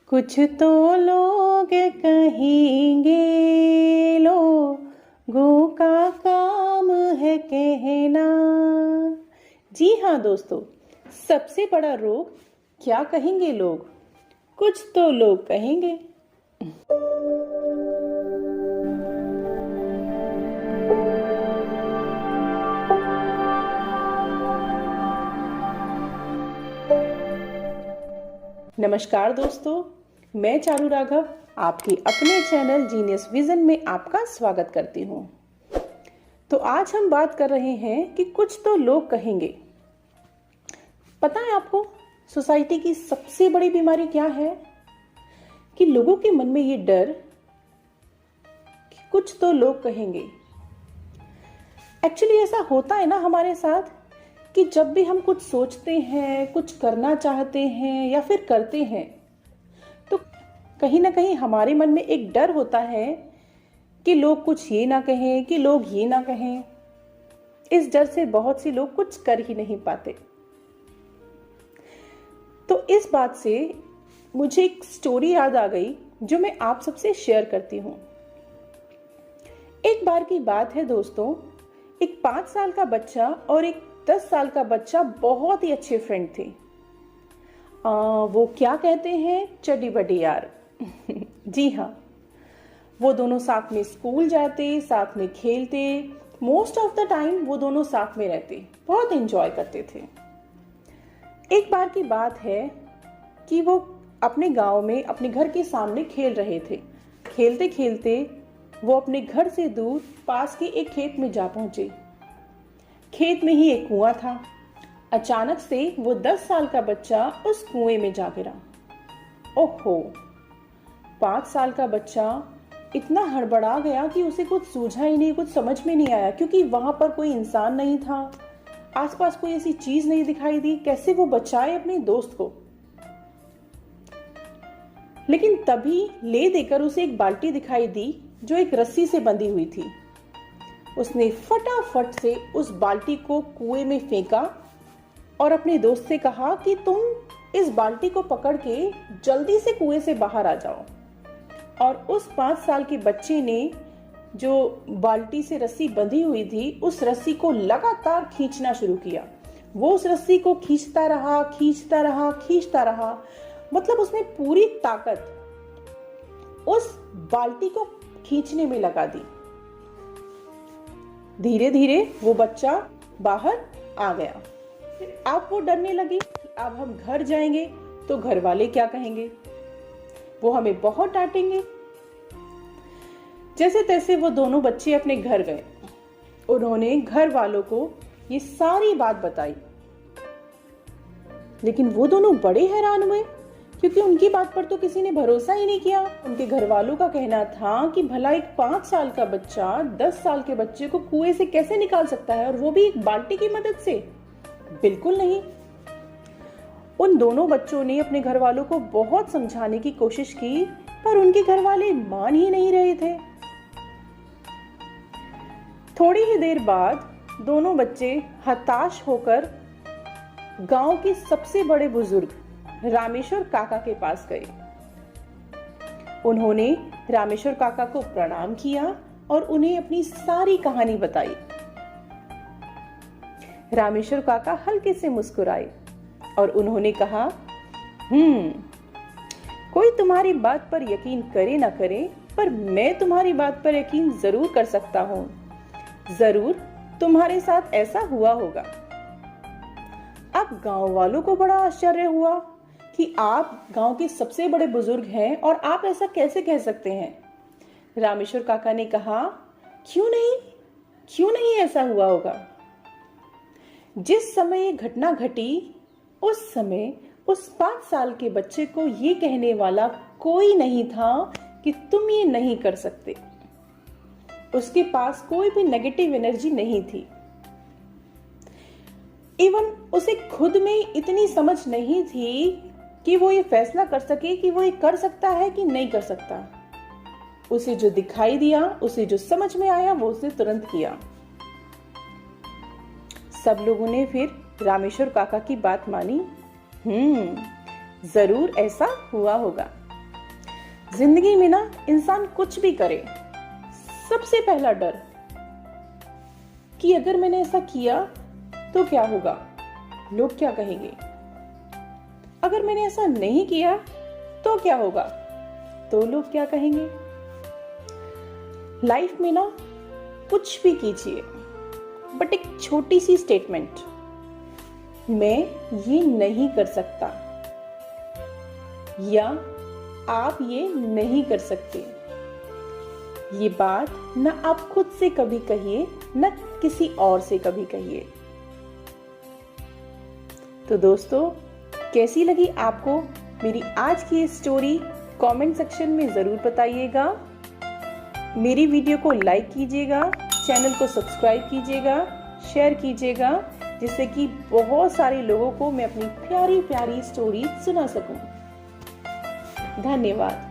कुछ तो लोग कहेंगे, लोगों का काम है कहना। जी हाँ दोस्तों, सबसे बड़ा रोग क्या कहेंगे लोग? कुछ तो लोग कहेंगे। नमस्कार दोस्तों, मैं चारू राघव आपके अपने चैनल जीनियस विजन में आपका स्वागत करती हूँ। तो आज हम बात कर रहे हैं कि कुछ तो लोग कहेंगे। पता है आपको सोसाइटी की सबसे बड़ी बीमारी क्या है? कि लोगों के मन में ये डर कि कुछ तो लोग कहेंगे। एक्चुअली ऐसा होता है ना हमारे साथ कि जब भी हम कुछ सोचते हैं, कुछ करना चाहते हैं या फिर करते हैं, तो कहीं ना कहीं हमारे मन में एक डर होता है कि लोग कुछ ये ना कहें, कि लोग ये ना कहें। इस डर से बहुत से लोग कुछ कर ही नहीं पाते। तो इस बात से मुझे एक स्टोरी याद आ गई जो मैं आप सबसे शेयर करती हूँ। एक बार की बात है दोस्तों, एक 5 साल का बच्चा और एक 10 साल का बच्चा बहुत ही अच्छे फ्रेंड थे। वो क्या कहते हैं, चड्डी बड्डी यार। जी हाँ, वो दोनों साथ में स्कूल जाते, साथ में खेलते, मोस्ट ऑफ द टाइम वो दोनों साथ में रहते, बहुत एंजॉय करते थे। एक बार की बात है कि वो अपने गांव में अपने घर के सामने खेल रहे थे। खेलते खेलते वो अपने घर से दूर पास के एक खेत में जा पहुंचे। खेत में ही एक कुआं था। अचानक से वो 10 साल का बच्चा उस कुएं में जा गिरा। ओहो, 5 साल का बच्चा इतना हड़बड़ा गया कि उसे कुछ सूझा ही नहीं, कुछ समझ में नहीं आया, क्योंकि वहां पर कोई इंसान नहीं था, आसपास कोई ऐसी चीज नहीं दिखाई दी। कैसे वो बचाए अपने दोस्त को? लेकिन तभी ले देकर उसे एक बाल्टी दिखाई दी जो एक रस्सी से बंधी हुई थी। उसने फटाफट से उस बाल्टी को कुएं में फेंका और अपने दोस्त से कहा कि तुम इस बाल्टी को पकड़ के जल्दी से कुएं से बाहर आ जाओ। और उस 5 साल के बच्चे ने जो बाल्टी से रस्सी बंधी हुई थी, उस रस्सी को लगातार खींचना शुरू किया। वो उस रस्सी को खींचता रहा, खींचता रहा, खींचता रहा। मतलब उसने पूरी ताकत उस बाल्टी को खींचने में लगा दी। धीरे धीरे वो बच्चा बाहर आ गया। अब वो डरने लगी कि अब हम घर जाएंगे तो घर वाले क्या कहेंगे, वो हमें बहुत डांटेंगे। जैसे तैसे वो दोनों बच्चे अपने घर गए। उन्होंने घर वालों को ये सारी बात बताई, लेकिन वो दोनों बड़े हैरान हुए क्योंकि उनकी बात पर तो किसी ने भरोसा ही नहीं किया। उनके घर वालों का कहना था कि भला एक 5 साल का बच्चा 10 साल के बच्चे को कुएं से कैसे निकाल सकता है, और वो भी एक बाल्टी की मदद से? बिल्कुल नहीं। उन दोनों बच्चों ने अपने घर वालों को बहुत समझाने की कोशिश की, पर उनके घर वाले मान ही नहीं रहे थे। थोड़ी ही देर बाद दोनों बच्चे हताश होकर गांव के सबसे बड़े बुजुर्ग रामेश्वर काका के पास गए। उन्होंने रामेश्वर काका को प्रणाम किया और उन्हें अपनी सारी कहानी बताई। रामेश्वर काका हल्के से मुस्कुराए और उन्होंने कहा, कोई तुम्हारी बात पर यकीन करे ना करे, पर मैं तुम्हारी बात पर यकीन जरूर कर सकता हूं। जरूर तुम्हारे साथ ऐसा हुआ होगा। अब गांव वालों को बड़ा आश्चर्य हुआ कि आप गांव के सबसे बड़े बुजुर्ग हैं और आप ऐसा कैसे कह सकते हैं। रामेश्वर काका ने कहा, क्यों नहीं ऐसा हुआ होगा। जिस समय ये घटना घटी, उस समय उस 5 साल के बच्चे को ये कहने वाला कोई नहीं था कि तुम ये नहीं कर सकते। उसके पास कोई भी नेगेटिव एनर्जी नहीं थी। इवन उसे खुद में इतनी समझ नहीं थी कि वो ये फैसला कर सके कि वो ये कर सकता है कि नहीं कर सकता। उसे जो दिखाई दिया, उसे जो समझ में आया, वो उसने तुरंत किया। सब लोगों ने फिर रामेश्वर काका की बात मानी। जरूर ऐसा हुआ होगा। जिंदगी में ना इंसान कुछ भी करे, सबसे पहला डर कि अगर मैंने ऐसा किया तो क्या होगा, लोग क्या कहेंगे। अगर मैंने ऐसा नहीं किया तो क्या होगा, तो लोग क्या कहेंगे। लाइफ में ना कुछ भी कीजिए, बट एक छोटी सी स्टेटमेंट, मैं ये नहीं कर सकता या आप ये नहीं कर सकते, ये बात ना आप खुद से कभी कहिए ना किसी और से कभी कहिए। तो दोस्तों, कैसी लगी आपको मेरी आज की स्टोरी, कमेंट सेक्शन में जरूर बताइएगा। मेरी वीडियो को लाइक कीजिएगा, चैनल को सब्सक्राइब कीजिएगा, शेयर कीजिएगा, जिससे कि बहुत सारे लोगों को मैं अपनी प्यारी प्यारी स्टोरी सुना सकूं। धन्यवाद।